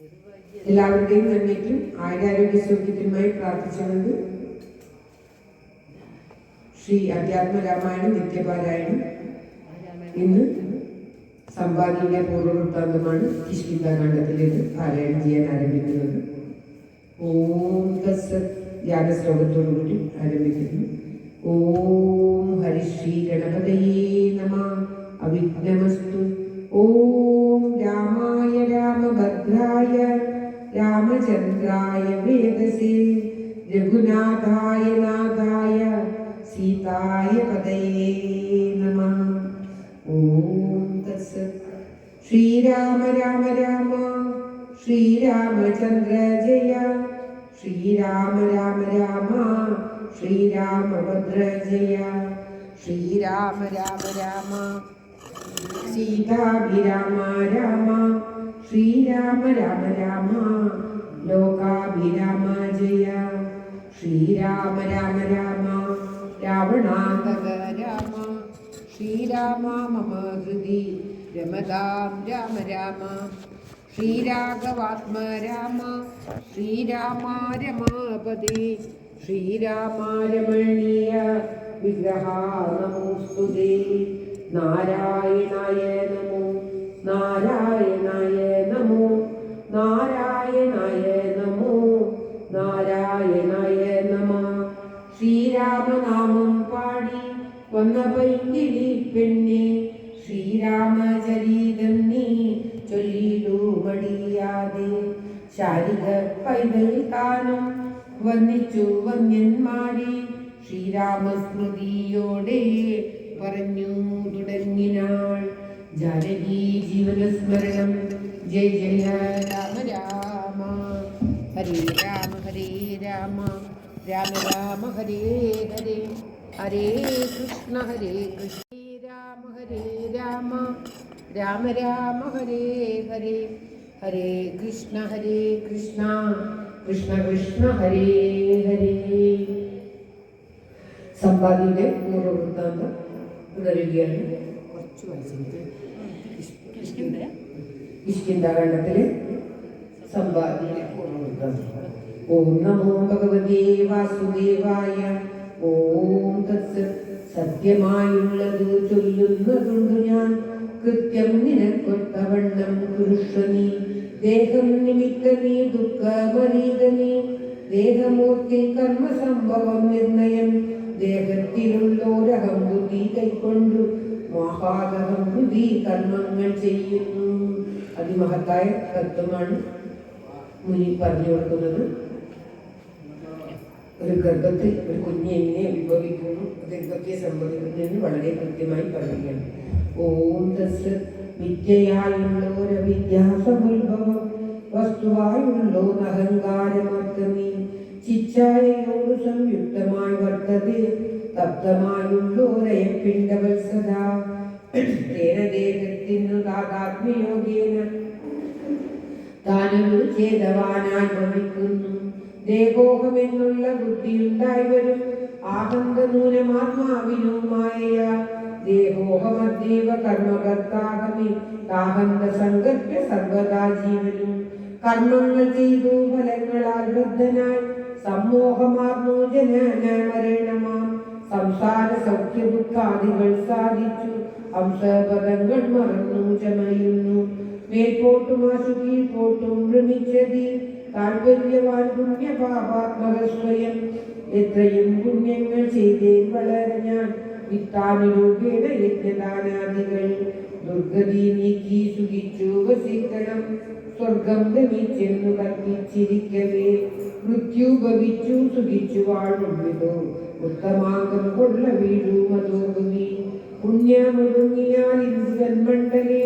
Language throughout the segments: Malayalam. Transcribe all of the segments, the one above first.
എല്ലാവരുടെയും നന്മയ്ക്കും ആരോഗ്യ സൗഖ്യത്തിനുമായി പ്രാർത്ഥിച്ചുകൊണ്ട് ശ്രീ അധ്യാത്മരാമായണം നിത്യപാരായണം ഇന്ന് സമ്പാദിയുടെ പൂർവ്വവൃത്താന്തമാണ് കിഷ്കിന്ധാകാണ്ഡത്തിലേക്ക് പാരായണം ചെയ്യാൻ ആരംഭിക്കുന്നത്. ഓം തസ്സത് ധ്യാനശ്ലോകത്തോടുകൂടി ആരംഭിക്കുന്നു. ഓം ഹരിശ്രീ ഗണപതയേ നമഃ. അവിഘ്നമസ്തു. ഓം രാമായ രാമഭദ്രായ രാമചന്ദ്രായ വേദസേ രഘുനാഥായ നാഥായ സീതായ പതയേ നമഃ. ഓം തസ്സത്. ശ്രീരാമ രാമ രാമ ശ്രീരാമചന്ദ്ര ജയ. ശ്രീരാമ രാമ രാമ ശ്രീരാമഭദ്ര ജയ. ശ്രീരാമ രാമ രാമ സീതാഭിരാമ രാമ. ശ്രീരാമ രാമ രാമ ലോകാഭിരാമ ജയ. ശ്രീരാമ രാമ രാമ രാവണാന്തക രാമ. ശ്രീരാമ മമ ഹൃദി രമതാം രാമ രാമ. ശ്രീരാഘവാത്മ രാമ. ശ്രീരാമ രമാപതി. ശ്രീരാമ രമണീയ വിഗ്രഹ നമോസ്തുതേ. നാരായണായ നമോ നാരായണായ നമോ നാരായണായ നമോ നാരായണായ നമഃ. ശ്രീരാമനാമം പാടി വന്ന പൈങ്കിളി പെണ്ണെ ശ്രീരാമചരിതം നീ ചൊല്ലിടൂ മടിയാതെ. ശാരിക പൈതൽ താനും വന്നിച്ചു വന്യന്മാരെ ശ്രീരാമസ്മൃതിയോടെ പറഞ്ഞു തുടങ്ങിനാൾ. ജാനകി ജീവനസ്മരണം. ജയ ജയ രാമ രാമ. ഹരേ രാമ ഹരേ രാമ രാമ രാമ ഹരേ ഹരേ. ഹരേ കൃഷ്ണ കൃഷ്ണ. രാമ ഹരേ രാമ രാമ രാമ ഹരേ ഹരേ. ഹരേ കൃഷ്ണ കൃഷ്ണ കൃഷ്ണ കൃഷ്ണ ഹരേ ഹരേ. സമ്പാദിയുടെ പൂർവ്വവൃത്താന്തം തുടരുകയാണ്. കുറച്ച് വായിച്ചിട്ട് കിഷ്കിന്ധാകാണ്ഡത്തിലെ സമ്പാദിയുടെ പൂർവ്വവൃത്താന്തം. ഓം നമോ ഭഗവതേ വാസുദേവായ. ഓം തത്സത്. സത്യമായുള്ളത് ചൊല്ലുന്നതുണ്ട് ഞാൻ. കൃത്യം നിനക്കൊത്തവണ്ണം പുരുഷനീ. ദേഹം നിമിത്ത നീ ദുഃഖമരീത നീ. ദേഹമൂർത്തി കർമ്മസംഭവം നിർണയം. ദേഹത്തിലുള്ളോരഹം ബുദ്ധി കൈക്കൊണ്ടു മഹാദഹം ബുദ്ധി കർമ്മങ്ങൾ ചെയ്യുന്നു. അതിമഹത്തായ തത്വമാണ് മുനി പറഞ്ഞു കൊടുക്കുന്നത്. ഒരു ഗർഭത്തിൽ ഒരു കുഞ്ഞ് എങ്ങനെ ഉത്ഭവിക്കുന്നു, അതെന്തൊക്കെ സംഭവിക്കുന്നതെന്ന് വളരെ കൃത്യമായി പറയുകയാണ്. ഓം തസ്സത്. വിദ്യയായുള്ളോരവിദ്യാസമുത്ഭവം വസ്തുവായുള്ളോരഹങ്കാരമർത്ഥമേ. ചിച്ഛായയോട് സംയുക്തമായി വർത്തതേ തപ്തമായുള്ളോരയപ്പിണ്ടവത്സദാ. തേന ദേഹത്തിനു താതാത്മ്യയോഗേന താനൊരു ചേതവാനായി ഭവിക്കുന്നു. ദേഹോഹമെന്നുള്ള ബുദ്ധിയുണ്ടായി വരും. ആഹന്ത നൂനമാത്മാവിനുമായ ദേഹോഹമദ്ദൈവ കർമ്മകർത്താഹമേ. താഹന്ത സങ്കല്പ്യ സർവദാ ജീവനും. കർമ്മങ്ങൾ ചെയ്തു ഫലങ്ങളാൽ ബദ്ധനായി സമ്മോഹമാർന്നു ജനനമരണമാം സംസാര സൗഖ്യ ദുഃഖാദികൾ സാധിച്ചു ഹംസപദങ്ങൾ മറന്നു ചമയുന്നു. മേൽപോട്ടും ആശു കീഴ്പോട്ടും ഭ്രമിച്ചതി താൽപര്യവാൻ പുണ്യപാപാത്മക സ്വയം. എത്രയും പുണ്യങ്ങൾ ചെയ്തേൻ വളരെ ഞാൻ. വിത്താനുരൂപേണ യജ്ഞദാനാദികൾ ദുർഗതി നീക്കി സുഖിച്ചു വസിക്കണം. സ്വർഗം ഗമിച്ചെന്നു കൽപ്പിച്ചിരിക്കവേ മൃത്യു ഭവിച്ചു സുഖിച്ചു വാഴുമിതോ. ഉത്തമാംഗം കൊള്ള വീഴുമതോഗമി. പുണ്യമൊടുങ്ങിയാൽ ഇന്ദുവന്മണ്ഡലേ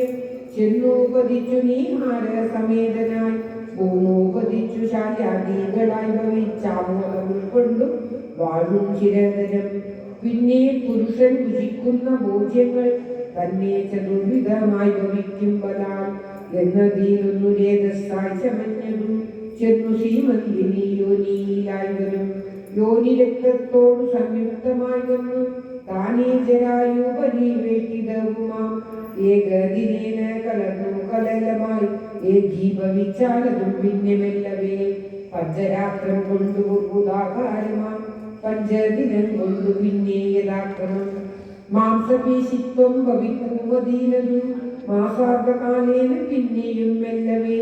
ചെന്നോപതിച്ചു നീ ഹാര സമേതനായി. ഭൂമോപതിച്ചു ശാലാദികളായി ഭവിച്ചാമോഹം ഉൾക്കൊണ്ടു വാഴും ചിരതരം. പിന്നെ പുരുഷൻ ഭുജിക്കുന്ന ഭോജ്യങ്ങൾ തന്നെ ചതുർവിധമായി ഭവിക്കുമ്പതാൽ എന്നതിലൊന്നു രേതസ്സായി ചമഞ്ഞതും ചെന്നു ശ്രീമന്തിനി യോനിയിലായി വരും. യോനി രക്തത്തോട് സംയുക്തമായി വന്നു താനേ ജരായുപരിവേഷ്ടിതവുമാം. ഏകദിനേന കലർന്നു കലലമായി ഏകീഭവിച്ചാലതും പിന്നെ മെല്ലവേ പഞ്ചരാത്രം കൊണ്ടു ഉദാകാരമാം പഞ്ചദിനം കൊണ്ടു പിന്നെ യഥാക്രമം മാംസപേശിത്വം ഭവിക്കുമതീനതു മാസാർദ്ധകാലേന പിന്നെയും മെല്ലവേ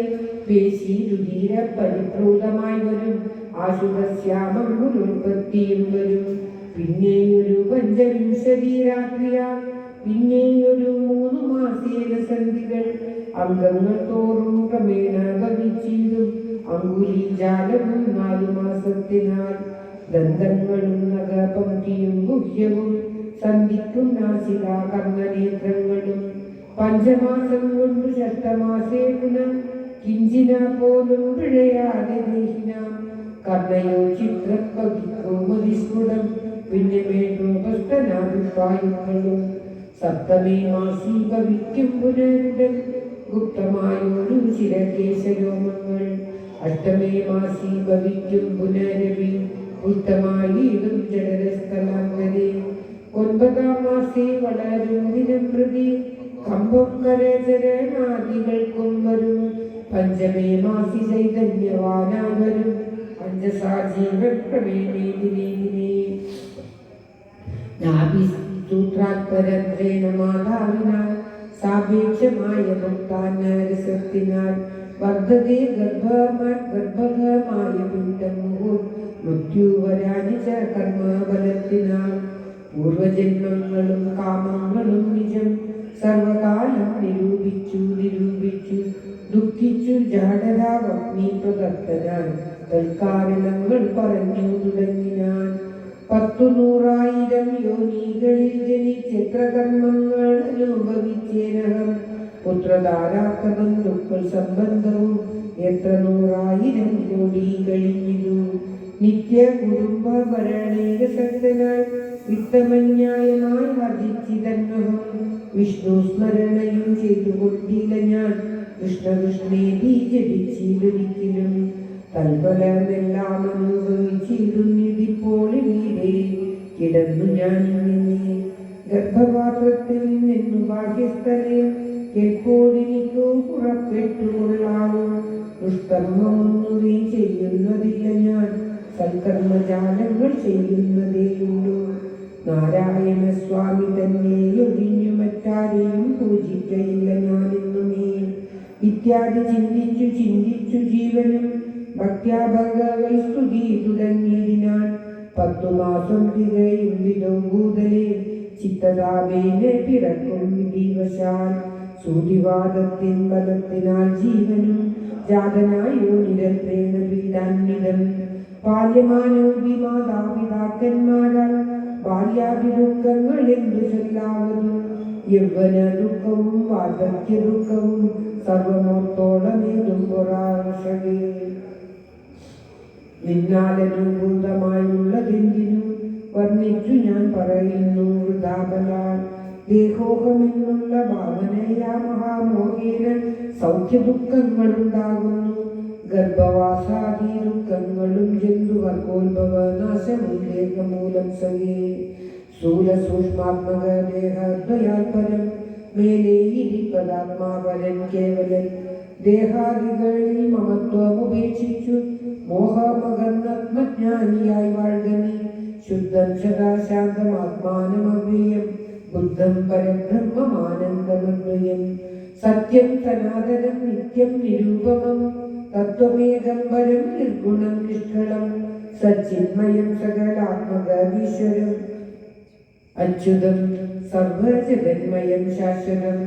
പേശി രുധീര പരിപ്രൂതമായി വരും ആശുഭശ്യാമങ്ങളുൽപ്പത്തിയും വരും പിന്നെയൊരു പഞ്ചവിംശതി രാത്രിയാൽ പിന്നെയൊരു 3 മാസേന സന്ധികൾ അംഗങ്ങൾ തോറും ക്രമേണ ഭവിച്ചിടും അങ്കുലീജാലവും 4 മാസത്തിനാൽ ദന്തങ്ങളും നഖപംക്തിയും ഗുഹ്യവും സന്ധിക്കും നാസിക കർണനേത്രങ്ങളും 5 മാസം കൊണ്ട് ഷഷ്ടമാസേന കിഞ്ചിന പോലും പിഴയാതെ ദേഹിനാം കർണയോ ചിത്രപവിസ്ഫുടം പിന്നെ മേഘോപസ്ഥനാഭിപ്രായങ്ങളും സപ്തമേ മാസി ഭവിക്കും പുനരുടൻ ഗുപ്തമായൊരു ശിരകേശരോമങ്ങൾ അഷ്ടമേ മാസി ഭവിക്കും പുനരവി ഗുപ്തമായിടും ജഡരസ്ഥലാന്തരെ 9-ാം മാസേ വളരും ദിനം പ്രതി കമ്പം കരചരണാദികൾക്കും വരും പഞ്ചമേ മാസി ചൈതന്യവാനായി വരും പഞ്ചസാജീവക്രമേണേ സൂത്രാത്പരന്ത്രേണ മാതാവിനാൽ സാപേക്ഷമായ ഭക്താനരസത്തിനാൽ വർദ്ധതേ ഗർഭകമായ പിണ്ഡം മൃത്യുവരാനി ച കർമ്മബലത്തിനാൽ പൂർവജന്മങ്ങളും കാമങ്ങളും നിജം സർവകാലം നിരൂപിച്ചു ദുഃഖിച്ചു ജാഡരാവഗ്നി പ്രകർത്തനാൻ തൽക്കാരണങ്ങൾ പറഞ്ഞു തുടങ്ങിനാൻ 100,000 യോനികളിൽ ജനിച്ചെത്ര കർമ്മങ്ങൾ അനുഭവിച്ചേനകം പുത്രധാരാക്തവും ദുഃഖ സംബന്ധവും എത്ര 100,000 കോടി കഴിഞ്ഞിരു നിത്യ കുടുംബ ഭരണേകസക്തനായി വിത്തമന്യായമായി വർദ്ധിച്ചിതന്നഹം വിഷ്ണു സ്മരണയും ചെയ്തുകൊണ്ടില്ല ഞാൻ കൃഷ്ണകൃഷ്ണേതി ജപിച്ചിലൊരിക്കലും തൽഫലമെല്ലാം അനുഭവിച്ചിരുന്നിടിപ്പോൾ വീടേ കിടന്നു ഞാൻ ഇങ്ങനെ ഗർഭപാത്രത്തിൽ നിന്നു ബാഹ്യസ്ഥലെ എപ്പോഴെനിക്കോ പുറപ്പെട്ടുകൊള്ളാവും ദുഷ്കർമ്മമൊന്നുമേ ചെയ്യുന്നതില്ല ഞാൻ സൽക്കർമ്മജാലങ്ങൾ ചെയ്യുന്നതേയുള്ളൂ നാരായണ സ്വാമി തന്നെ ഒഴിഞ്ഞു മറ്റാരെയും പൂജിക്കയില്ല ഞാനെന്നുമേ ഇത്യാദി ചിന്തിച്ചു ജീവനും ഭക്ത്യാഭംഗവൈ സ്തുതി തുടങ്ങിയതിനാൽ 10 മാസം തികയും വിധോ ഭൂതലെ ചിത്തതാപേനെ പിറക്കും വിധിവശാൽ സൂതിവാദത്തിൻ ബലത്തിനാൽ ജീവനും ജാതനായോ നിരന്തരേണ പീഡാന്വിതം ബാല്യമാനോപി മാതാപിതാക്കന്മാരാൽ ബാല്യാദി ദുഃഖങ്ങൾ എന്തു ചൊല്ലാവതും യൗവന ദുഃഖവും വാർദ്ധക്യ ദുഃഖവും സർവമോത്തോളമേതും പൊറാർഷകേ നിന്നാലനുഭൂതമായുള്ളതെന്തിനും വർണ്ണിച്ചു ഞാൻ പറയുന്നു വൃഥാബലാൽ ദേഹോഹമെന്നുള്ള ഭാവനയാ മഹാമോഹേന സൗഖ്യദുഃഖങ്ങളുണ്ടാകുന്നു ഗർഭവാസാദി ദുഃഖങ്ങളും ജന്തുവർഗോത്ഭവനാശമുല്ലേഖമൂലം സഖേ സ്ഥൂലസൂക്ഷ്മാത്മക ദേഹദ്വയാത്പരം മേലേ ഇരിപ്പതാത്മാപരൻ കേവലൻ ദേഹാദികളിൽ മമത്വമുപേക്ഷിച്ചു മോഹമകർണജ്ഞാനിയായി വാഴ്കനി ശുദ്ധം സദാശാന്തമാത്മാനമവ്യയം ബുദ്ധം പരബ്രഹ്മമാനന്ദമദ്വയം സത്യം സനാതനം നിത്യം നിരൂപമം തത്വമേകം പരം നിർഗുണം നിഷ്കളം സച്ചിന്മയം സകലാത്മകീശ്വരം അച്യുതം സർവജഗന്മയം ശാശ്വതം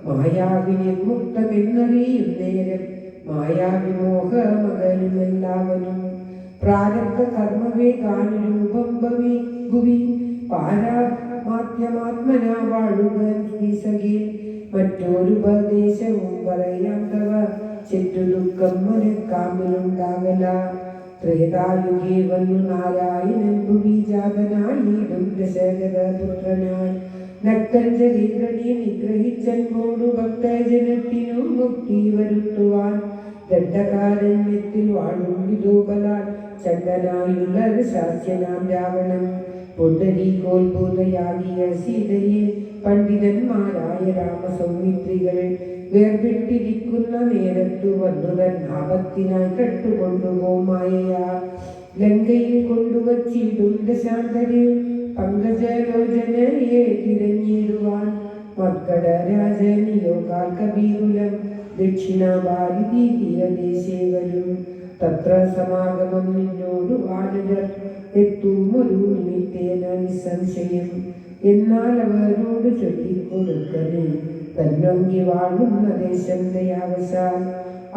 മായാവിനിർമുക്തമെന്നറിയും നേരം മായാവിമോഹമകലുമെല്ലാവനും പ്രാരബ്ധ കർമ്മവേഗാനുരൂപം ഭവി ഭുവി പാരാമാത്മനാ വാഴുക സഖേ മറ്റൊരുപദേശവും പറയാം തവ ചെറ്റു ദുഃഖം മനക്കാമിലുണ്ടാകല ത്രേതായുഗേ വന്നു നാരായണൻ ഭുവി ജാതനായിടും ദശരഥപുത്രനായി നക്തഞ്ചരീന്ദ്രനെ നിഗ്രഹിച്ചൻപോടു ഭക്തജനത്തിനു മുക്തി വരുത്തുവാൻ ദണ്ഡകാരണ്യത്തിൽ വാഴും വിദോബലാൽ ചണ്ടനായുള്ള ശാസ്യനാം രാവണൻ പുണ്ടരീകോത്ഭൂതയാകിയ സീതയെ പണ്ഡിതന്മാരായ രാമസൗമിത്രികൾ വേർപെട്ടിരിക്കുന്ന നേരത്തു വന്നുതൻ ആപത്തിനായി കെട്ടുകൊണ്ടുപോമായയാ ലങ്കയിൽ കൊണ്ടുവച്ചിടും ദശാന്തരെ പങ്കജലോചനയെ തിരഞ്ഞിടുവാൻ മക്കട രാജനിയോഗാൽ കബീകുലം ദക്ഷിണഭാരതീയദേശേ വരും തത്ര സമാഗമം നിന്നോടു വാനരർ എത്തുമൊരു നിമിത്തേന നിസ്സംശയം എന്നാൽ അവരോട് ചൊല്ലിക്കൊടുക്കണേ തന്നൊങ്കി വാഴുന്ന ദേശം ദയാവശാൽ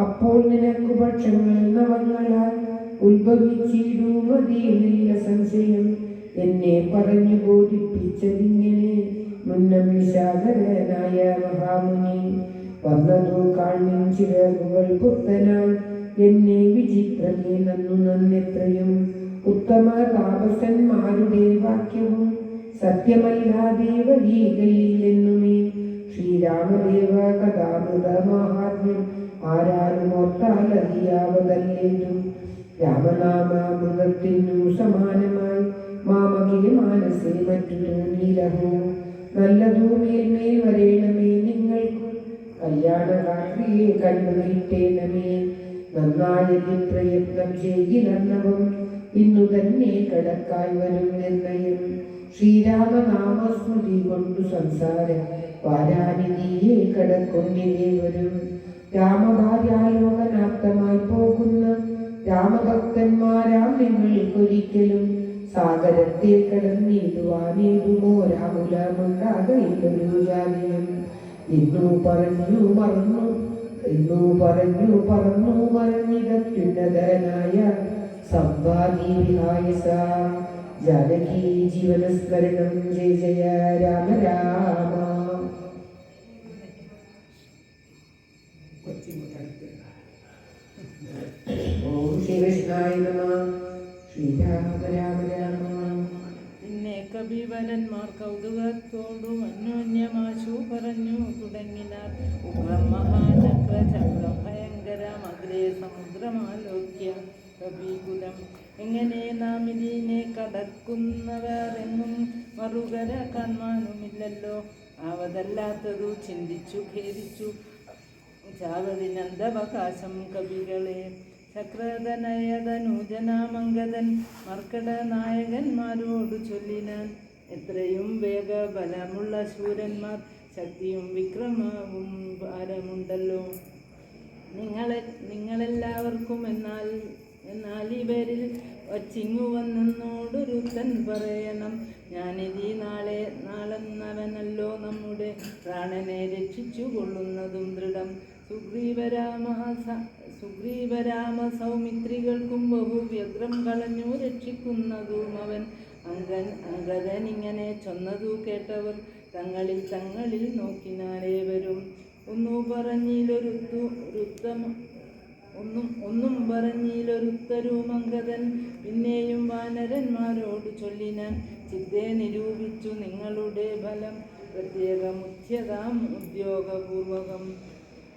അപ്പോൾ നിനക്കു പക്ഷങ്ങൾ നവങ്ങളാൽ ഉത്ഭവിച്ചിടുമതിയില്ല സംശയം എന്നെ പറഞ്ഞു ബോധിപ്പിച്ചതിങ്ങനെ മുന്നം നിശാകരനായ മഹാമുനി വന്നതു കാണിൻ ചിറകുകൾ പുത്തനായി എന്നെ വിചിത്രമേ നന്നു നന്നെത്രയും ഉത്തമ താപസന്മാരുടെ വാക്യവും സത്യമല്ലാതെ വരീകയില്ലെന്നുമേ ശ്രീരാമദേവ കഥാമൃത മഹാത്മ്യം ആരാരും ഓർത്താലറിയാവതല്ലേതും രാമനാമാമൃതത്തിനു സമാനമായി മാമകെ മാനസേ മറ്റു തോന്നിലഹോ നല്ലതോ മേൽമേൽ വരേണമേ നിങ്ങൾക്കു കല്യാണകാത്രിയെ കണ്ടുകിട്ടേണമേ നന്നായി പ്രയത്നം ചെയ്യിലർണവും ഇന്നു തന്നെ കടക്കായി വരും നിർണയം ശ്രീരാമനാമസ്മൃതി കൊണ്ടു സംസാരം വാരാനിധിയെ കടക്കൊണ്ടിരേ വരും രാമഭാര്യാലോകനാർത്ഥമായി പോകുന്ന രാമഭക്തന്മാരാം നിങ്ങൾക്കൊരിക്കലും സാഗരത്തെ കടന്നിടുവാനേതുമോ രാമുലമുണ്ടാകയില്ലൊരു ജാതിയും ഇന്നു പറഞ്ഞു മറഞ്ഞിടത്യുന്നതനായ സമ്പാദി വിഹായസ ജാനകി ജീവനസ്മരണം ജയ ജയ രാമ രാമ. ഓം ശ്രീകൃഷ്ണായ നമഃ. ശ്രീരാമ രാമ രാമ. പിന്നെ കവിവരന്മാർ കൗതുകത്തോടും അന്യോന്യമാശു പറഞ്ഞു തുടങ്ങിനാർ. ഉഗ്രം മഹാചക്ര ചക്രം ഭയങ്കരം അഗ്രേ സമുദ്രമാലോക്യ കവികുലം എങ്ങനെ നാം ഇതിനെ കടക്കുന്നവരെങ്ങും മറുകര കാണുവാനുമില്ലല്ലോ. ആവതല്ലാത്തതു ചിന്തിച്ചു ഖേദിച്ചു ചാവതിനന്തവകാശം കവികളെ. ചക്രതനയതനൂജനാമംഗതൻ മർക്കട നായകന്മാരോട് ചൊല്ലിനാൻ. എത്രയും വേഗബലമുള്ള ശൂരന്മാർ ശക്തിയും വിക്രമവും ഭാരമുണ്ടല്ലോ നിങ്ങളെല്ലാവർക്കും. എന്നാൽ ഇവരിൽ വച്ചിങ്ങു വന്നെന്നോടൊരുത്തൻ പറയണം. ഞാനിതി നാളെന്നവനല്ലോ നമ്മുടെ പ്രാണനെ രക്ഷിച്ചു കൊള്ളുന്നതും ദൃഢം. സുഗ്രീവരാമ സൗമിത്രികൾക്കും ബഹുവ്യഗ്രം കളഞ്ഞു രക്ഷിക്കുന്നതും അവൻ. അങ്കദനിങ്ങനെ ചൊന്നതു കേട്ടവർ തങ്ങളിൽ നോക്കിനാലേവരും. ഒന്നും പറഞ്ഞിലൊരുത്തരുമങ്കദൻ. പിന്നെയും വാനരന്മാരോട് ചൊല്ലിനാൻ. ചിത്തെ നിരൂപിച്ചു നിങ്ങളുടെ ഫലം പ്രത്യേകമുച്യതാം ഉദ്യോഗപൂർവകം.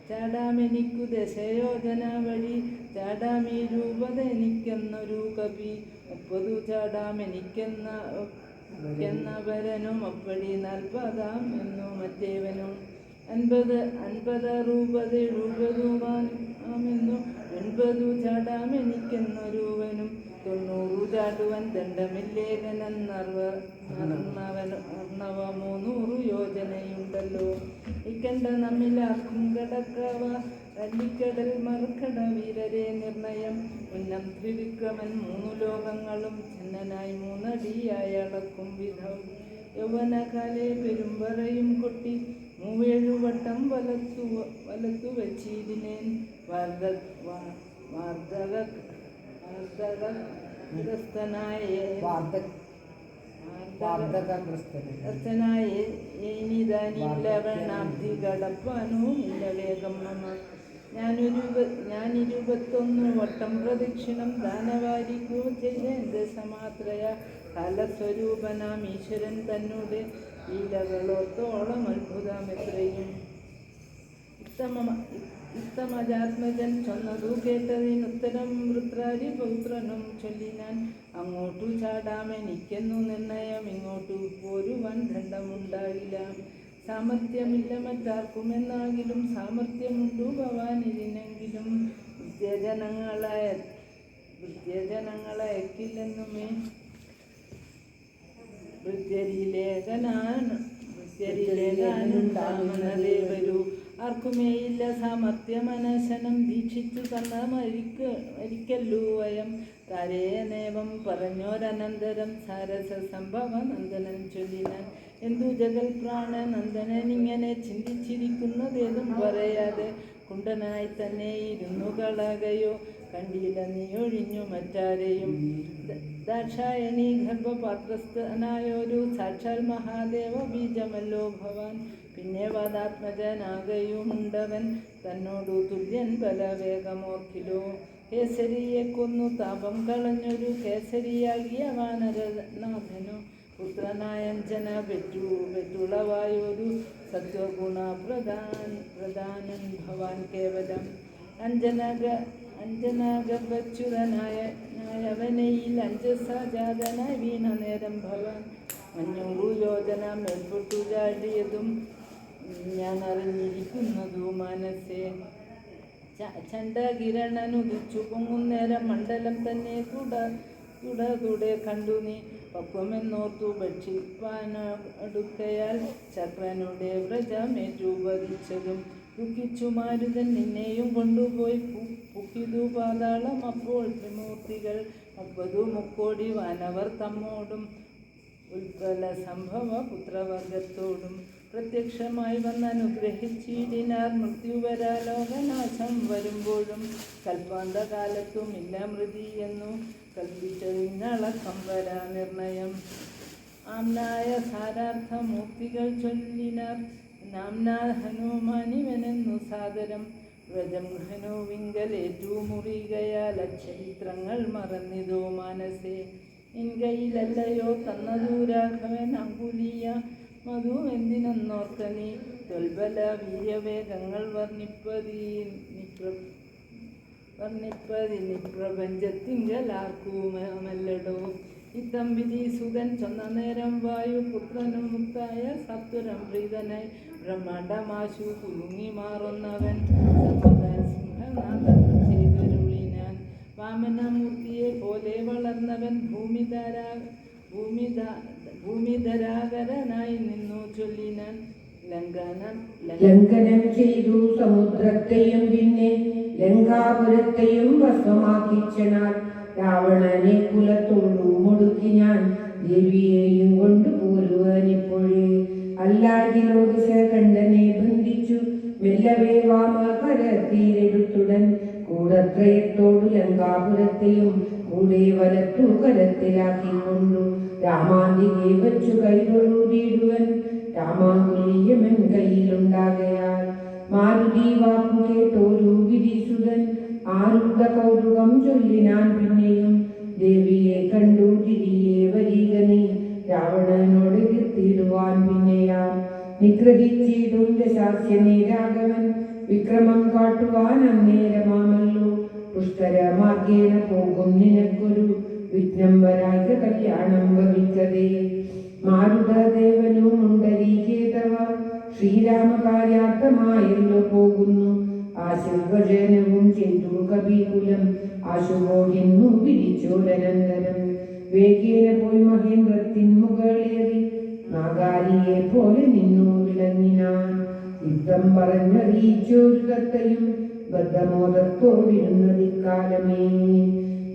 ചാടാമെനിക്കു ദശയോജന വഴി ചാടാമീ രൂപതെനിക്കെന്നൊരു കവി. 30 ചാടാമെനിക്കെന്നവരനും അപ്പടി 40 എന്നു മറ്റേവനും. 50 രൂപതെഴുപതുമാമെന്നു 80 ചാടാമെനിക്കെന്നൊരുവനും. 90 ചാടുവൻ ദണ്ഡമില്ലേഖനെന്നർണവ 300 യോജനയുണ്ടല്ലോ. ഇക്കണ്ട നമ്മിലാർക്കും കടക്കവ അല്ലിക്കടൽ മറുക്കട വീരരെ നിർണയം. ഉന്നം ത്രിവിക്രമൻ 3 ലോകങ്ങളും ചെന്നനായി 3 അടിയായി അളക്കും വിധം. യൗവനകാലെ പെരുമ്പറയും കൊട്ടി 7 വട്ടം വലത്തു വച്ചിടിനേൻ. വാർദ്ധകഗ്രസ്തനായി കടപ്പാനുമില്ല വേഗം മമ. ഞാൻ 21 വട്ടം പ്രദക്ഷിണം ദാനവാരിക്കു ചെയ്തേൻ ദശമാത്രയ. കാലസ്വരൂപനാം ഈശ്വരൻ തന്നോട് ലീലകളോത്തോളം അത്ഭുതം എത്രയും. ഇത്തമജാത്മജൻ ചൊന്നതു കേട്ടതിനുത്തരം വൃത്രാരി പൗത്രനും ചൊല്ലിനാൻ. അങ്ങോട്ടു ചാടാമെനിക്കെന്നു നിർണയം, ഇങ്ങോട്ടു പോരുവാൻ ദണ്ഡമുണ്ടായില്ല. സാമർഥ്യമില്ല മറ്റാർക്കുമെന്നാകിലും സാമർഥ്യമുണ്ടു ഭവാനിതിനെങ്കിലും വൃത്യജനങ്ങളയക്കില്ലെന്നുമേ വൃത്യരിലേഖനാനുണ്ടാകുന്നതേ വരൂ. ആർക്കുമേയില്ല സാമർഥ്യമനശനം ദീക്ഷിച്ചു തന്ന മരിക്കല്ലു വയം. താരേനേവം പറഞ്ഞോരനന്തരം സാരസ സംഭവ നന്ദനൻ ചൊല്ലിനാൻ. എന്തു ജഗൽ പ്രാണ നന്ദനനിങ്ങനെ ചിന്തിച്ചിരിക്കുന്നതേതും പറയാതെ കുണ്ടനായി തന്നെ ഇരുന്നു കളകയോ കണ്ടില്ല നീ ഒഴിഞ്ഞു മറ്റാരെയും. ദാക്ഷായണി ഗർഭപാത്രസ്ഥനായൊരു സാക്ഷാൽ മഹാദേവ ബീജമല്ലോ ഭവാൻ. പിന്നെ വാദാത്മജനാകയുമുണ്ടവൻ തന്നോടു തുല്യൻ ബലവേഗമോർക്കിലോ. കേസരിയെ കൊന്നു താപം കളഞ്ഞൊരു കേസരിയാകിയ വാനരനാഥനോ പുത്രനായഞ്ജന വെറ്റുളവായൊരു സത്വഗുണ പ്രധാനൻ ഭവാൻ കേവലം. അഞ്ജനാഗർഭച്യുതനായവനയിൽ അഞ്ജസാജാതനായി വീണ നേരം ഭവാൻ. 500 യോജന മേൽപ്പെട്ടു ചാടിയതും ഞാൻ അറിഞ്ഞിരിക്കുന്നതു മനസ്സേ. ചണ്ഡകിരണനുദിച്ചു പൊങ്ങുന്നേരം മണ്ഡലം തന്നെ തുട കണ്ടു നീ. പക്വമെന്നോർത്തു ഭക്ഷിപ്പാനടുക്കയാൽ ചക്രനുടെ വ്രജമേറ്റുപതിച്ചതും ദുഃഖിച്ചു മാരുതൻ നിന്നെയും കൊണ്ടുപോയി പുക്കിതു പാതാളം. അപ്പോൾ ത്രിമൂർത്തികൾ 30 മുക്കോടി വാനവർ തമ്മോടും ഉൽപ്പല സംഭവ പുത്രവർഗത്തോടും പ്രത്യക്ഷമായി വന്നനുഗ്രഹിച്ചിടിനാർ. മൃത്യുവരാലോകനാശം വരുമ്പോഴും കൽപ്പാന്തകാലത്തും ഇല്ല മൃതി എന്നു കൽപ്പിച്ചതിനളക്കം വരാ നിർണയം. ആംനായ സാരാർത്ഥമൂർത്തികൾ ചൊല്ലിനാർ. നാംനാ ഹനുമാനിവനെന്നു സാദരം വ്രജം ഹനുവിങ്കലേറ്റു മുറികയാൽ അച്ചരിത്രങ്ങൾ മറന്നിതോ മാനസേ. എൻകൈയിലല്ലയോ തന്നതു രാഘവൻ അങ്കുലീയ മധു എന്തിനൊന്നോർക്ക നീ. തൊൽബല വീര്യവേഗങ്ങൾ വർണ്ണിപ്പതിനിപ്രപഞ്ചത്തിങ്കലാർക്കുമല്ലടോ. ഇത്തമ്പിതി സുതൻ ചൊന്ന നേരം വായുപുത്രനും മുക്തായ സത്വരം പ്രീതനായി ബ്രഹ്മാണ്ടമാശു കുലുങ്ങി മാറുന്നവൻ സിംഹനാഥൻ ചെയ്തൊരുളിനാൻ. വാമനമൂർത്തിയെ പോലെ വളർന്നവൻ ഭൂമിധരാകരനായി നിന്നു ചൊല്ലിനാൻ. ലംഘനം ചെയ്തു സമുദ്രത്തെയും പിന്നെ ലങ്കാപുരത്തെയും ഭസ്മമാക്കിച്ചനാൽ. രാവണനെ കുലത്തോടു മുടുക്കി ഞാൻ ദേവിയെയും കൊണ്ട് പോരുവാനിപ്പോഴേ. അല്ലാകിലോ ദിശകണ്ഠനെ ബന്ധിച്ചു മെല്ലവേ വാമകരത്തീരെടുത്തുടൻ. കൂടത്രയത്തോടു ലങ്കാപുരത്തെയും കൂടെ വലത്തു കരത്തിലാക്കിക്കൊണ്ടു രാമാന്തികെ വച്ചു കൈതൊഴുതിയിടുവൻ. രാമാങ്കുലീയമൻ കയ്യിലുണ്ടാകയാൽ മാരുതി വാക്കു കേട്ടോരു ഗിരിസുതൻ. ആരുദ്ധ കൗതുകം ചൊല്ലിനാൻ പിന്നെയും. ദേവിയെ കണ്ടു തിരികെ വരിക നീ രാവണനോട് എത്തിയിടുവാൻ. പിന്നെയാം നിഗ്രഹിച്ചിടും ദശാസ്യനെ രാഘവൻ. വിക്രമം കാട്ടുവാൻ അന്നേരമാമല്ലോ. പുഷ്കരമാർഗേണ പോകും നിനക്കൊരു വിഘ്നം വരായ്ക കല്യാണം ഭവിക്കതേ. മാരുതദേവനും ഉണ്ടരീകേതവ ശ്രീരാമകാര്യാർത്ഥമായല്ലോ പോകുന്നു. ആശുഭജനവും ചെയ്തു കപികുലം ആശുഭോഹിന്നു പിരിച്ചോരനന്തരം. വേഗേന പോയി മഹേന്ദ്രത്തിൻ മുകളേറി നാഗാരിയെ പോലെ നിന്നു വിളങ്ങിനാൻ. യുദ്ധം പറഞ്ഞറിയിച്ചൊരു തത്തയും ബദ്ധമോദത്തോടിരുന്നതിക്കാലമേ.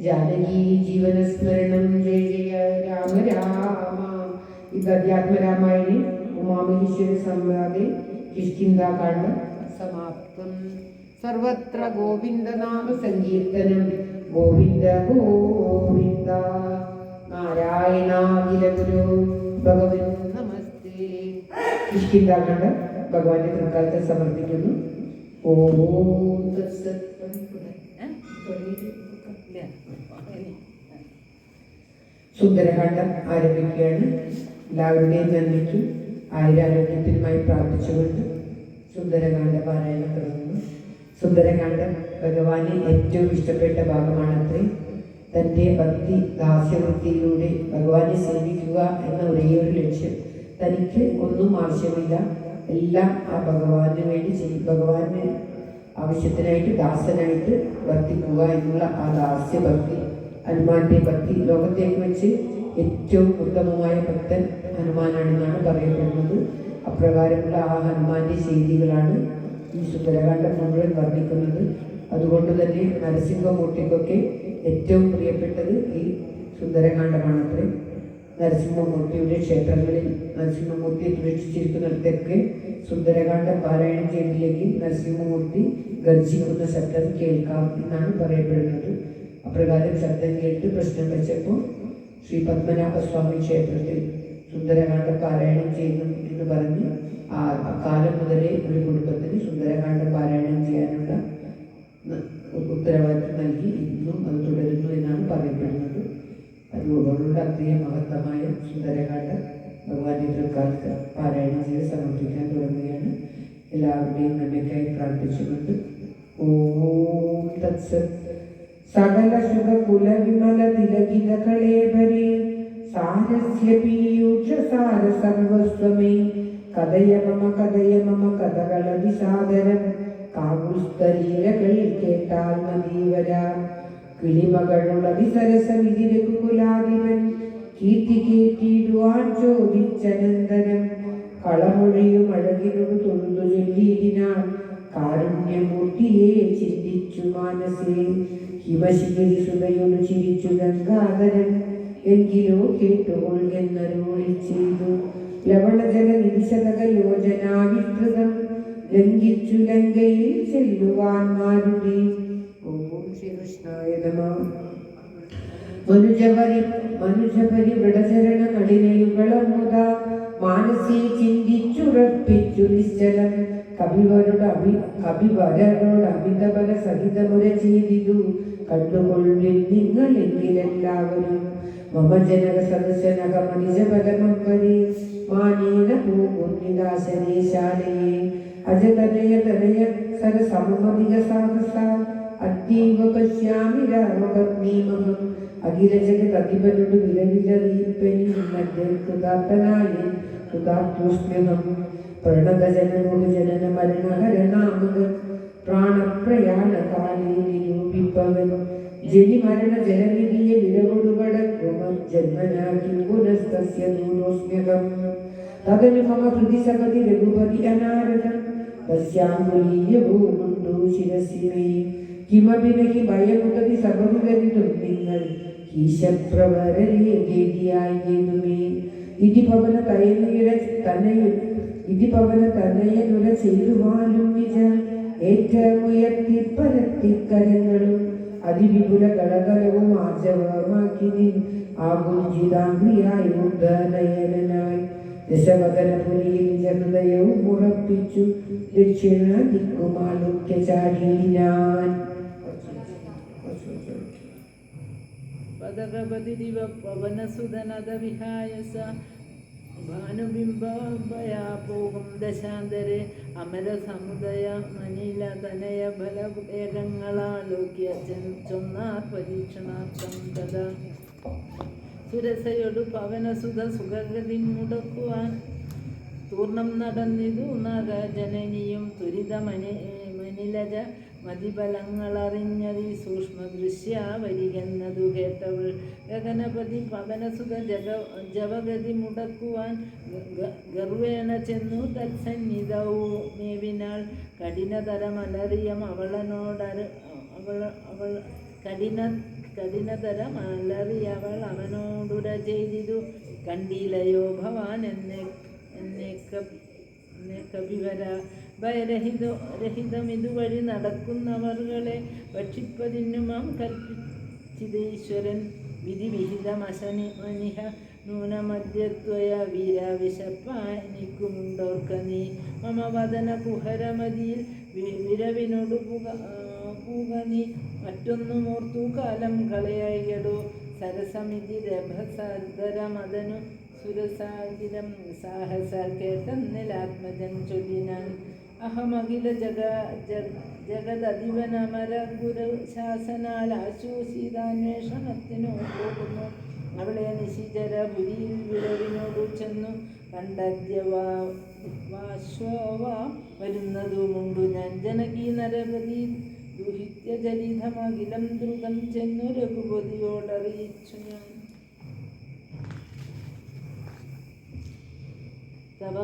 ജാനകി ജീവനസ്മരണം ജയ ജയ രാമ രാമ. ഇത് അധ്യാത്മരാമായണി ഉമാമഹേശ്വര സംവാദേ കിഷ്കിന്ധാകാണ്ഡ സമാപ്തം. സർവത്ര ഗോവിന്ദനാമ സങ്കീർത്തനം. ഗോവിന്ദ ഗോവിന്ദ. നാരായണാഖില ഗുരു ഭഗവൻ നമസ്തേ. കിഷ്കിന്ധാകാണ്ഡ ഭഗവാന്റെ തൃക്കാലത്തെ സമർപ്പിക്കുന്നു. ഓം തത്സത്. സുന്ദരകാണ്ഡം ആരംഭിക്കുകയാണ്. എല്ലാവരുടെയും നന്ദിക്കും ആയുരാരോഗ്യത്തിനുമായി പ്രാർത്ഥിച്ചുകൊണ്ട് സുന്ദരകാണ്ഡ പാരായണം തുടങ്ങുന്നു. സുന്ദരകാണ്ഡം ഭഗവാന് ഏറ്റവും ഇഷ്ടപ്പെട്ട ഭാഗമാണത്രേ. തൻ്റെ ഭക്തി ദാസ്യവൃത്തിയിലൂടെ ഭഗവാനെ സേവിക്കുക എന്ന ഒരേ ഒരു ലക്ഷ്യം. തനിക്ക് ഒന്നും ആവശ്യമില്ല, എല്ലാം ആ ഭഗവാന് വേണ്ടി ചെയ്യും. ഭഗവാന് ആവശ്യത്തിനായിട്ട് ദാസനായിട്ട് വർത്തിക്കുക എന്നുള്ള ആ ദാസ്യഭക്തി, ഹനുമാന്റെ ഭക്തി ലോകത്തേക്ക് വെച്ച് ഏറ്റവും ഉത്തമമായ ഭക്തൻ ഹനുമാനാണെന്നാണ് പറയപ്പെടുന്നത്. അപ്രകാരമുള്ള ആ ഹനുമാന്റെ ചെയ്തികളാണ് ഈ സുന്ദരകാന്ഡം മുഴുവൻ വർണ്ണിക്കുന്നത്. അതുകൊണ്ട് തന്നെ നരസിംഹമൂർത്തിക്കൊക്കെ ഏറ്റവും പ്രിയപ്പെട്ടത് ഈ സുന്ദരകാന്ഡമാണത്രേ. നരസിംഹമൂർത്തിയുടെ ക്ഷേത്രങ്ങളിൽ നരസിംഹമൂർത്തിയെ പ്രതിഷ്ഠിച്ചിരിക്കുന്നിടത്തൊക്കെ സുന്ദരകാന്ഡം പാരായണം ചെയ്തില്ലെങ്കിൽ നരസിംഹമൂർത്തി ഗർജിക്കുന്ന ശബ്ദം കേൾക്കാം എന്നാണ് പറയപ്പെടുന്നത്. അപ്രകാരം ശബ്ദം കേട്ട് പ്രശ്നം വെച്ചപ്പോൾ ശ്രീ പത്മനാഭസ്വാമി ക്ഷേത്രത്തിൽ സുന്ദരകാന്ഡം പാരായണം ചെയ്യുന്നു എന്ന് പറഞ്ഞ് ആ കാലം മുതലേ ഒരു കുടുംബത്തിന് സുന്ദരകാന്ഡം പാരായണം ചെയ്യാനുള്ള ഉത്തരവാദിത്വം നൽകി ഇന്നും അത് തുടരുന്നു എന്നാണ് പറയപ്പെടുന്നത്. അതുകൊണ്ടുള്ള അത്രയും മഹത്തമായ സുന്ദരകാന്ഡം ഭഗവാന്റെ തൃക്കാലത്ത് പാരായണം ചെയ്ത് സമർപ്പിക്കാൻ തുടങ്ങുകയാണ്. എല്ലാവരുടെയും നന്മയ്ക്കായി പ്രാർത്ഥിച്ചുകൊണ്ട് ഓം തത്സത്. സകല ശുഭ കുല വിമല തിലകിത കളേബരേ സാരസ്യ പീയൂഷ സാര സർവസ്വമേ കഥയ മമ കഥകളതി സാദരം കാകുസ്തലീലകൾ കേട്ടാൽ മതീവര കിളിമകളുള്ളതി സരസമിതിരകുലാദിവൻ കീർത്തി കേട്ടിടുവാൻ ചോദിച്ചനന്തരം കളമൊഴിയും അഴകിനോട് തൊഴുതു ചൊല്ലിയിടിനാൾ കാരുണ്യമൂർത്തിയെ ചിന്തിച്ചു മാനസേ ഹിമശിഖരി സുതയോട് ചിരിച്ചു ഗംഗാധരൻ എങ്കിലോ കേട്ടുകൊള്ളുന്നരോളി ചെയ്തു ലവണജല നിരിശതക യോജനാ വിസ്തൃതം ലംഘിച്ചു ലങ്കയിൽ ചെല്ലുവാൻ മാരുതി. ഓം ശ്രീകൃഷ്ണായ നമഃ. മനുജപരി വൃഢചരണ നളിനയുകളമുത മാനസി ചിന്തിച്ചുറപ്പിച്ചു നിശ്ചലം കവിവരോട് അമിതബല സഹിതമുര ചെയ്തിതു കണ്ടുകൊള്ളിൽ നിങ്ങളെങ്കിലെല്ലാവരും മമ ജനക സദസ്യനകമനിജബലമമ്പരി മാനേന പൂർണിദാശനേ ശാലയെ അജതനയ തനയ സരസമമധിക സാഹസ അത്തീവ പശ്യാമി രാമപത്നീമഹം അഖില ജഗതധിപനോട് വിലവിലറിയിപ്പനി കൃതാർത്ഥനായി കൃതാർത്ഥോസ്മ്യഹം പ്രണതജനനോട് ജനന മരണഹരണാമകൻ പ്രാണപ്രയാണകാലേ നിരൂപിപ്പവൻ ജനിമരണ ജലനിധിയെ വിരവൊടുപടക്കുമം ജന്മനാക്കി പുനസ്തസ്യ നൂനോസ്മ്യഹം തദനു മമ ഹൃദി സപതി രഘുപതി അനാരദം തസ്യാങ്കുലീയഭൂമുണ്ടു ശിരസി മേ കിമപി നഹി ഭയമുതതി സബഹുകരിതും നിങ്ങൾ ഈശപ്രവരേതിയായി ഗേതുമേ ഇതി പവന തനയനുര ചെയ്തുവാനും വിജ ഏറ്റമുയർത്തി പരത്തിക്കരങ്ങളും അതിവിപുല കളകലവും ആർജവമാക്കി ആകുഞ്ചിതാംഗ്രിയായി ഉദ്ദനയനായി ദശവദനപുരിയിൽ ഹൃദയവും ഉറപ്പിച്ചു ദക്ഷിണ ദിക്കുമാലുക്യ ചാടി ഞാൻ. പദകപതിരിവ പവനസുതനത വിഹായസ ഭാനുബിംബയാ പോകും ദശാന്തരെ അമര സമുദയ മനില തനയ ബലവേഗങ്ങളാലോക്യ ചൊന്നാർ പരീക്ഷണാർത്ഥം തഥാ സുരസയോടു പവനസുത സുഖഗതി മുടക്കുവാൻ പൂർണ്ണം നടന്നിതു നാഗജനനിയും മനിലജ മതിബലങ്ങളറിഞ്ഞതി സൂക്ഷ്മദൃശ്യ വരികെന്നതു കേട്ടവൾ ഗഗനപതി പവനസുത ജവഗതി മുടക്കുവാൻ ഗർവേണ ചെന്നു തത്സന്നിധവും മേവിനാൾ കഠിനതരമലറിയം അവൾ കഠിനതരമലറിയവൾ അവനോടുര ചെയ്തിതു കണ്ടിലയോ ഭവാൻ എന്നെ കവിവര ഭയരഹിതമിതുവഴി നടക്കുന്നവർകളെ ഭക്ഷിപ്പതിനുമാം കൽപ്പിച്ചിതീശ്വരൻ വിധിവിഹിതമശനിമനിഹ നൂനമദ്യത്വയ വീരവിശപ്പാനിക്കുമുണ്ടോർക്ക നീ മമ വദന കുഹരമതിയിൽ വിരവിനോടു പൂക നീ മറ്റൊന്നുമോർത്തു കാലം കളയായിടോ സരസമിതി രഭസദരമദനു സുരസാഗിരം സാഹസ കേട്ടെന്നിലാത്മജൻ ചൊല്ലിനാൻ അഹമഖില ജഗദധിപനമര ഗുരു ശാസനാൽ ആശൂസിതാന്വേഷണത്തിനു പോകുന്നു അവളെ നിശിചര പുരിയിൽ വിരവിനോടു ചെന്നു കണ്ടദ്യവാശോവ വരുന്നതുമുണ്ടു ഞാൻ ജനകീ നരപതി ദുഹിത്യചരിതമഖിലം ദ്രുതം ചെന്നു രഘുപതിയോടറിയിച്ചു ഞാൻ. തവ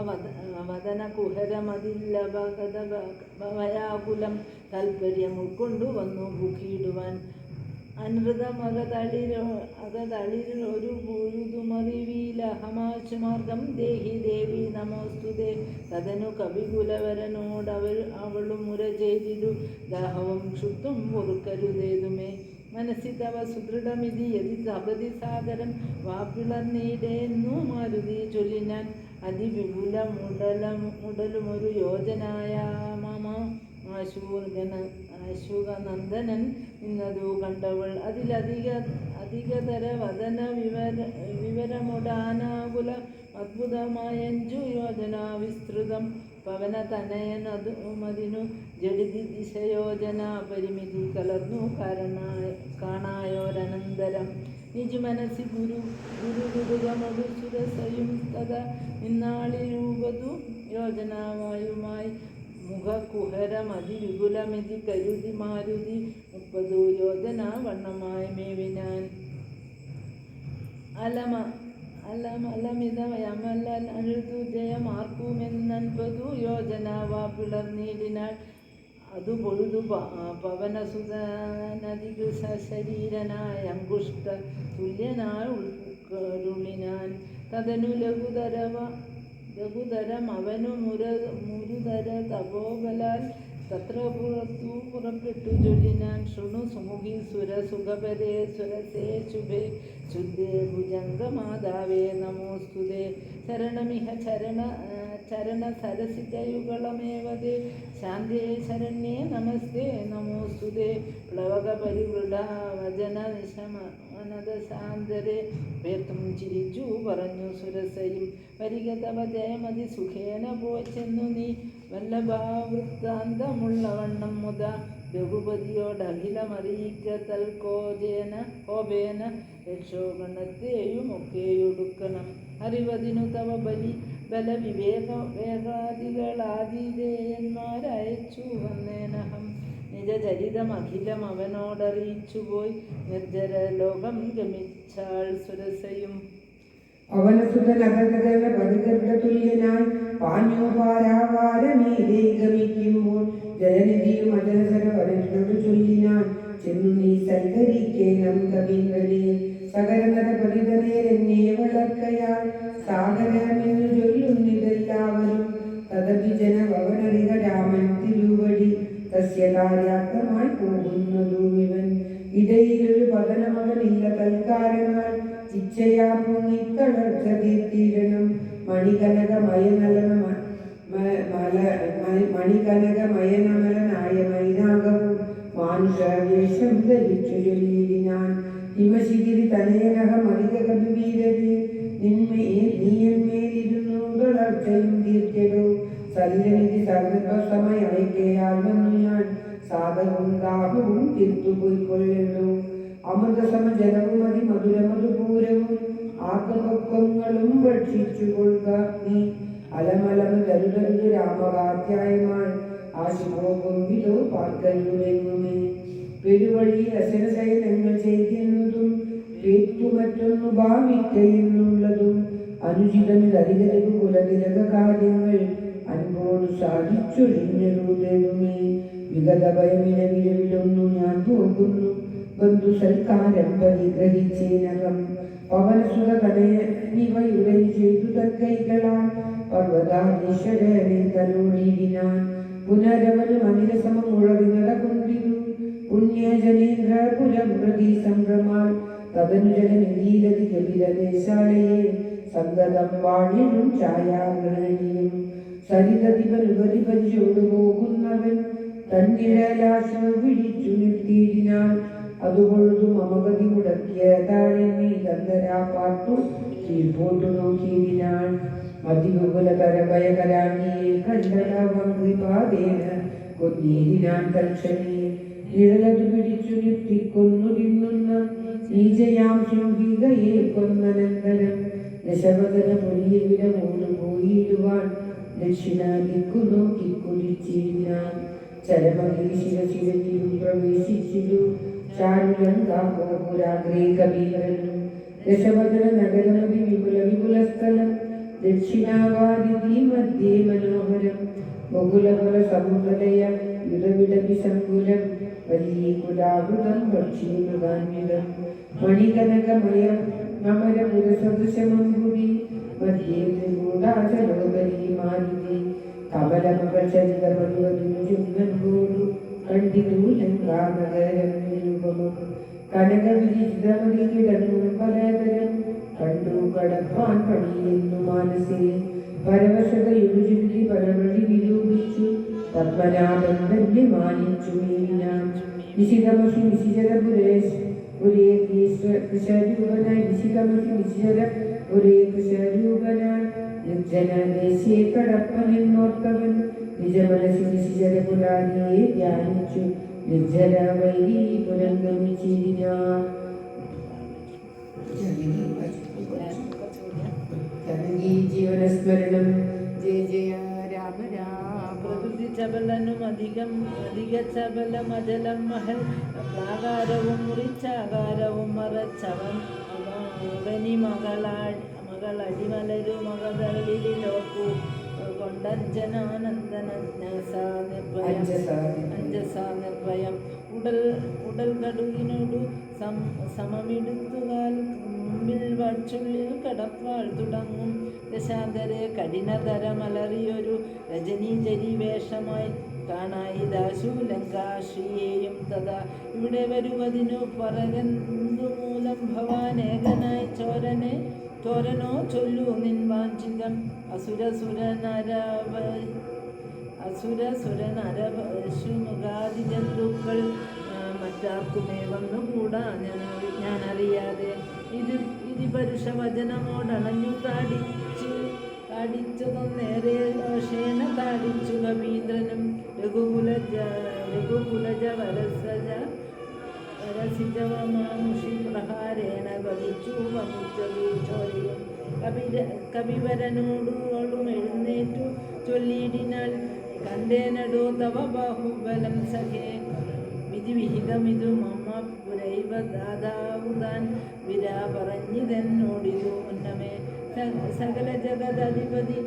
വദന കുഹരമതില്ലഭയാകുലം താൽപര്യം ഉൾക്കൊണ്ടു വന്നു ബുക്കിയിടുവാൻ അനൃതമകതളിരിൽ ഒരു പുഴുതുമറിവീലഹമാശുമാർഗം ദേഹി ദേവി നമോസ്തുതേ. തദനു കവികുലവരനോടവളും മുര ചെയ്തിരു ദാഹവും ക്ഷുത്തും പൊറുക്കരുതേതുമേ. മനസ്സി തവ സുദൃഢമിതി യതി തപതി സാദരം വാപ്പിളർന്നീടേന്നു മാരുതി ചൊല്ലിനാൻ. അതിവിപുല മുടലുമൊരു യോജനായ മമ ആശുകനന്ദനൻ നിന്നതു കണ്ടവൾ അതിലധികതര വദന വിവരമുടാനാകുല അദ്ഭുതമായഞ്ചു യോജന വിസ്തൃതം പവനതനയൻ അതുമതിനു ജഡിതി ദിശയോജന പരിമിതി കലർന്നു കാണായോരനന്തരം നിജു മനസ്സി ഗുരുകുടുകമൊടു സുരസയും തഥ നിന്നാളിരൂപതു യോജനാവായുമായി മുഖകുഹരമതിവിപുലമിതി കരുതി മാരുതി 30 യോജന വണ്ണമായി മേവിനാൻ. അലമിതയമല്ലു ജയമാർക്കുമെന്നൻപതു യോജന വാ പിളർന്നീടിനാൾ. അതു പൊഴുതു പവനസുതനതികൃശ ശരീരനായ അങ്കുഷ്ട തുല്യനായ ഉൾക്കരുളിനാൻ. തദനു ലഘുതരം അവനു മുരുതര തപോബലാൽ തത്ര പുറപ്പെട്ടു ചൊല്ലിനാൻ. ശൃണു സുമുഖി സുരസുഖപരേ സുരസേ ശുഭേ ശുദ്ധേ ഭുജംഗമാതാവേ നമോസ്തുതേ. ശരണമിഹ ചരണ സരസിജയുഗളമേവതേ ശാന്തേ ശരണ്യേ നമസ്തേ നമോസ്തുതേ. പ്ലവക പരിവൃഢ വചന നിശമനദശാന്തരെ വേർത്തും ചിരിച്ചു പറഞ്ഞു സുരസയും. വരിക തവ ജയമതി സുഖേന പോച്ചെന്നു നീ വല്ലഭാവൃത്താന്തമുള്ളവണ്ണം മുത രഘുപതിയോടഖിലമറിയിക്ക തൽക്കോപേന രക്ഷോഗണത്തെയുമൊക്കെയൊടുക്കണം. അറിവതിനു തവ ബലവിവേകാദികളാതിഥേയന്മാരയച്ചു വന്നേനഹം. നിജചരിതമഖിലം അവനോടറിയിച്ചുപോയി നിർജ്ജരലോകം ഗമിച്ചാൾ സുരസയും. അവനസുതനകരുടെ പതികരുടെ തുല്യനായി പാഞ്ഞു പാരാവാരമീതേ ഗമിക്കുമ്പോൾ ജലനിധിയും അജനസരവരനോട് ചൊല്ലിനാൻ. ചെന്നു നീ സൽക്കരിക്കേണം കവിങ്കനെ സകരനര പരിതനേരെന്നെ വളർക്കയാൽ സാഗരമെന്നു ചൊല്ലുന്നിതെല്ലാവരും. തദപി ജനവനറിക രാമൻ തിരുവടി തസ്യ കാര്യാക്തമായി പോകുന്നതുമിവൻ. ഇടയിലൊരു പതനമകനില്ല തൽക്കാരനാൽ ഇച്ഛയാ പൊങ്ങിത്തളർച്ച തീർത്തീരണം. മണികനകമയനമലനായ മൈനാകവും മാനുഷവേഷം ധരിച്ചു ചൊല്ലിനാൻ. ഹിമശിഖിരി തനയനഹമധിക കവിവീരരെ നീയന്മേലിരുന്നു തളർച്ചയും തീർക്കടോ. സല്ലനിധി സർവസമയക്കേയാൽ വന്നു ഞാൻ സാധകവും ദാഹവും തീർത്തുപോയിക്കൊള്ളു. അമൃതസമജലവും അതിമധുരമധുപൂരവും ആത്മപക്വങ്ങളും ഭക്ഷിച്ചു കൊള്ളുക നീ. അലമലമ തരുതരുത് രാമകാധ്യായമായി ആശുപോകും വിധോ പാർക്കല്ലുമെങ്ങുമേ. പെരുവഴി അശനശയനങ്ങൾ ചെയ്യുന്നതും പേറ്റു മറ്റൊന്നു ഭാവിക്കയെന്നുള്ളതും അനുചിതമിതരികരകു കുലതിലക കാര്യങ്ങൾ അൻപോട് സാധിച്ചൊഴിഞ്ഞതുമേ. വിഗത ഭയമിനവിരവിലൊന്നു ഞാൻ പോകുന്നു ബന്ധു സൽക്കാരം പരിഗ്രഹിച്ചേനകം. പവനസുതനയനിവയുടൻ ചെയ്തു തക്കൈകളാൽ പർവ്വതാധീശ്വരനെ തലോടിനാൻ. പുനരവനും അനിരസമം ഉഴവി നടകൊണ്ടിരു പുണ്യജനേന്ദ്രപുരം പ്രതി സംഭ്രമാൽ. തദനുജനീലതി കപിലദേശാലയെ സംഗതം വാണിനും ഛായാഗ്രഹണിയും. സരിതതിപനുപരി പരിചോടു പോകുന്നവൻ തന്നിഴലാശു പിടിച്ചു നിർത്തിയിടിനാൻ. അതുകൊണ്ടു മമഗതി മുടക്കിയ താഴെന്നീ തന്തരാ പാട്ടു കീഴ്പോട്ടു നോക്കിയിടിനാൻ. അതിവിപുലതര ഭയകരാണിയെ കണ്ടവംപാദേന കൊന്നീരിനാൻ തൽക്ഷണേ. നിഴലതു പിടിച്ചു നിർത്തിക്കൊന്നു തിന്നുന്ന നീജയാം ശൃംഗികയെ കൊന്നനന്തരം ദശവദന പൊലിയ വിടമൂടുപോ ദക്ഷിണാദിക്കു നോക്കി കുതിച്ചിരുന്നാൻ. ചരമഗിരിശിരശിരത്തിലും പ്രവേശിച്ചിരു ചാരുലങ്കാപുരാഗ്രേ കബീരനും. ദശവദന നഗരമതി വിപുല വിപുലസ്ഥലം ദക്ഷിണാവാരിധി മധ്യേ മനോഹരം. ബഹുലകുല സമുദയ യുധവിടപി സങ്കുലം വല്ലീകുലാവൃതം പക്ഷീമൃഗാന്വിതം. മണികനകമയം അമരപുരസദൃശമംബുധി മധ്യേ ത്രികൂടാചലോപരി മാരുതി. കമലമകൾ ചരിതമനുവരുചുന്നൻപോടു കണ്ടിതു ലങ്കാനഗരം നിരുപമം. കനകവിരിതമതി കിടന്നു പലതരം കണ്ടു കടപ്പാൻ പണിയെന്നു മാനസേ. പരവശതയുരുചുരുതി പരവഴി വിരൂപിച്ചു പത്മനാഭൻ തന്നെ മാനിച്ചു മീനാൻ. നിശിതമസി നിശിചരപുരേശ് ഒരേ കൃഷരൂപനായി. നിശിതമസി നിശിചര ഒരേ കൃഷരൂപനായി. നിർജ്ജനദേശേ കടപ്പനെന്നോർത്തവൻ നിജമനസി നിശിചരപുരാരിയെ ധ്യാനിച്ചു നിർജ്ജന വൈരി പുരംഗമിച്ചിരിനാൻ. ജീവനസ്മരണം. ജയ ജയ രാമ രാമ. പ്രകൃതി ചപലനും അധിക ചപലമജലം മഹൽ പ്രാകാരവും മുറിച്ചാകാരവും മറച്ചവൻ അവനി മകളടിമലരു മകളരിലോക്കു കൊണ്ടഞ്ജനാനന്ദനന്യസാ നിർഭയം ഉടൽ കടുകിനോടു സമമെടുത്തുകാൽ മുമ്പിൽ വച്ചുള്ളിൽ കടപ്പാൾ തുടങ്ങും. ദശാന്തരെ കഠിനതരമലറിയൊരു രജനീചരി വേഷമായി കാണായിദാശൂലങ്കാശ്രീയേയും തഥാ. ഇവിടെ വരുവതിനു പറകന്തു മൂലം ഭവാനേകനായി ചോരനോ ചൊല്ലു നിൻ വാഞ്ചിതം. അസുരസുരനരശുമുഖാദിജന്തുക്കൾ മറ്റാർക്കുമേ വന്നുകൂടാ ഞാനറിയാതെ. ഇതി പരുഷവചനമോടണഞ്ഞു താടിച്ചതൊന്നേറെ ദോഷേണ താടിച്ചു കവീന്ദ്രനും. രഘുകുലജ വരസിജവമാമുഷി പ്രഹാരേണ വധിച്ചു വമിച്ചതു ചോരയും. കവിവരനോടും എഴുന്നേറ്റു ചൊല്ലിയിടിനാൽ കണ്ടേനടോ തവ ബാഹുബലം സഖേ. വിധിവിഹിതമിതു മമ പുരൈവ ദാതാവുതാൻ വിരാ പറഞ്ഞിതെന്നോടിതു മുന്നമേ. സകല ജഗദധിപതി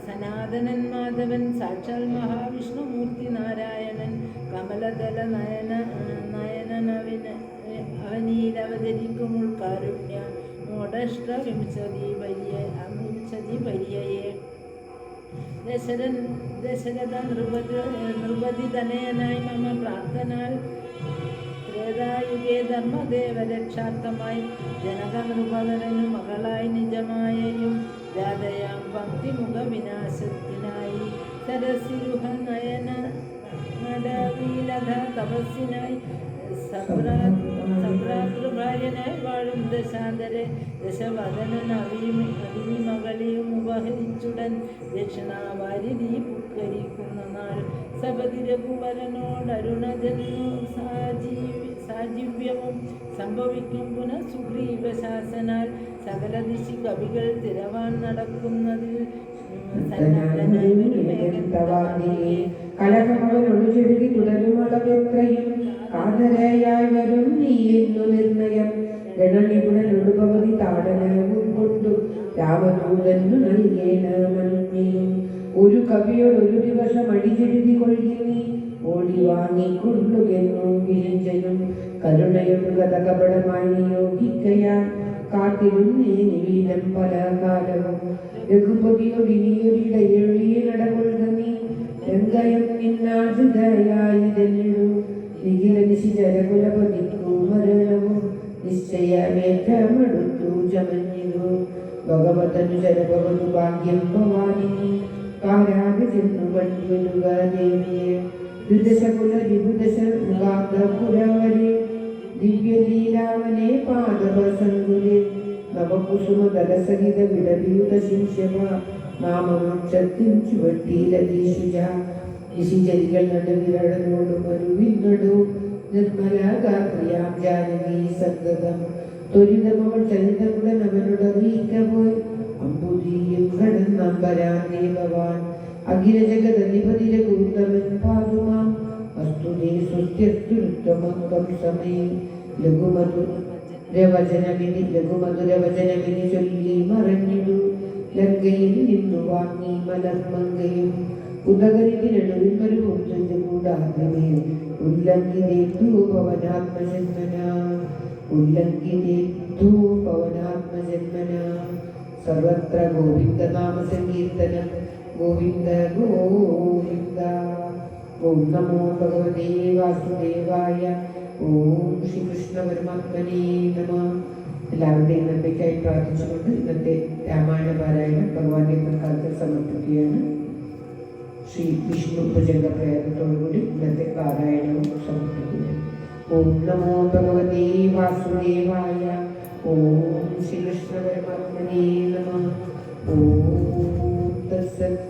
സനാതനൻ മാധവൻ സാക്ഷാൽ മഹാവിഷ്ണുമൂർത്തി നാരായണൻ. കമലദല നയനനവിന് അവനീലവതരിക്കും ഉൾക്കാരുണ്യ മോടഷ്ടവിംശതി പര്യയെ. ദശരഥ നൃപതിതനയനായി മമ പ്രാർത്ഥനാൽ ത്രേതായുഗേ ധർമ്മദേവരക്ഷാർത്ഥമായി ജനക നൃപതരനു മകളായി നിജമായയും രാധയാം ഭക്തിമുഖ വിനാശത്തിനായി. സരസിരുഹ നയന നടവീലധ തപസ്സിനായി സഭ്രാതൃഭാര്യനായി വാഴും ദശാന്തരെ. ദശവദനൻ അവിനി മകളെയും ഉപഹരിച്ചുടൻ ദക്ഷിണാവാരിധി പുത്കരിക്കുന്ന നാൾ. സപതി രഘുവരനോടരുണജന്നു സാജീവ്യവും സംഭവിക്കും പുനഃ സുഗ്രീവശാസനാൽ. സകല ദിശി കവികൾ തിരവാൻ നടക്കുന്നതിൽ കലഹമവനൊഴുചെഴുതി തുടരുമളവെത്രയും കാതരയായി വരും നീ എന്നു നിർണയം. ഗണനിപുണനൊടുപവതി താടനവും കൊണ്ടു രാമദൂതന്നു നൽകേണ മനുജ്ഞയും. ഒരു കവിയോടൊരു ദിവസം അടിച്ചെഴുതി കൊള്ളുകി നീ ഓടി വാങ്ങിക്കൊള്ളുകെന്നു വിരിഞ്ചനും. കരുണയൊരു കഥ കപടമായി നിയോഗിക്കയാൽ കാത്തിരുന്നേ നിവീനം പല കാലവും. രഘുപതിയൊടിനിയൊരിടയൊഴിയെ നടകൊള്ളുക നീ രംഗയം നിന്നാശ്രിതയായിതെന്നു. നിഖില നിശിചരകുലപതിക്കു മരണവും നിശ്ചയമേറ്റമെടുത്തു ചമഞ്ഞിരു. ഭഗവതനു ചരഭവതു ഭാഗ്യം ഭവാനിനി കാരാത് ചെന്നു കണ്ടുവരുക ദേവിയെ. ദ്വിദശകുല വിഭുദശ മുഖാന്തപുരവരെ ദിവ്യലീലാവനെ പാദപസങ്കുലെ. നവകുസുമതലസഹിത വിടവിയുത ശിംശവ നാമവൃക്ഷത്തിൻ ചുവട്ടിയിലീശുജ. നിശിചരികൾ നടുവിരടനോടും ഒരുവിന്നടു നിർമ്മലഗാത്രിയാം ജാനകി സന്തതം. ത്വരിതമവൾ ചരിതമുടൻ അവനോടറിയിക്ക പോയി അമ്പുതിയും കടന്നമ്പരാനേ ഭവാൻ അഖില ജഗദധിപതിരകൂർത്തമൻ പാതുമാം വസ്തുതേ സുസ്ഥ്യസ്തുരുത്തമത്വം സമേ ലഘുമധുരവചനവിധി ചൊല്ലി മറഞ്ഞിടു ലങ്കയിൽ നിന്നു വാങ്ങി മലർമങ്കയും ഉദകരിതിനടുവിൽ വരുമുറ്റു കൂടാതെ ഉല്ലംഘിതേത്തു പവനാത്മജന്മന സർവത്ര ഗോവിന്ദ നാമ സങ്കീർത്തനം ഗോവിന്ദ ഗോവിന്ദ. ഓം നമോ ഭഗവതേ വാസുദേവായ. ഓം ശ്രീകൃഷ്ണ പരമാത്മനേ നമഃ. എല്ലാവരുടെയും നന്മയ്ക്കായി പ്രാർത്ഥിച്ചുകൊണ്ട് ഇന്നത്തെ രാമായണ പാരായണം ഭഗവാന്റെ പ്രകാരത്തിൽ സമർപ്പിക്കുകയാണ്. ശ്രീ വിഷ്ണു ഭുജംഗ പ്രയോഗത്തോടുകൂടി ഇന്നത്തെ പാരായണവും സമർപ്പിക്കുന്നു. ഓം നമോ ഭഗവതേ വാസുദേവായ. ഓം ശ്രീകൃഷ്ണ പരമാത്മനേ നമഃ. ഓം തത്സത്.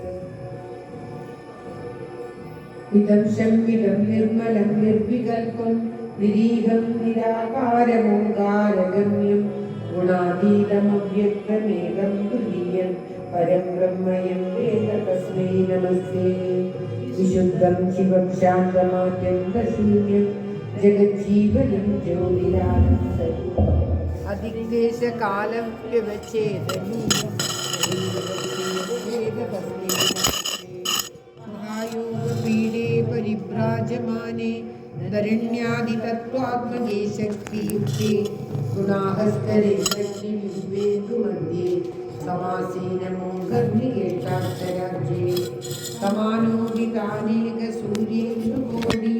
വിദംശം വിദം നിർമ്മലം നിർവികൽപം നിരീഹം നിരാകാരമോങ്കാരഗമ്യം ഗുണാതീതമവ്യക്തമേകം തുരീയം പരം ബ്രഹ്മയം വേദ തസ്മൈ നമസ്തേ. വിശുദ്ധം ശിവം ശാന്തമാത്യന്തശൂന്യം ജഗജ്ജീവനം ജ്യോതിരാനന്ദം അധിദേശകാലം വ്യവച്ഛേദനീയം മഹായോഗപീഠേ പരിഭ്രാജമാനേ ധരണ്യാദിതത്വാത്മകേ ശക്തിയുക്തേ ഗുണാഹസ്കരേ ശക്തിവിവേകുമധ്യേ സമാസീനമോ ഗർഭികേഷാക്ഷരാജ്യേ സമാനോദിതാനേക സൂര്യേന്ദുകോടി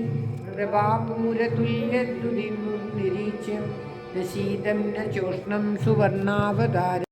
പ്രഭാപൂരതുല്യദ്യുതിമും നിരീച്യം ന ശീതം ന ചോഷ്ണം സുവർണാവതാരം.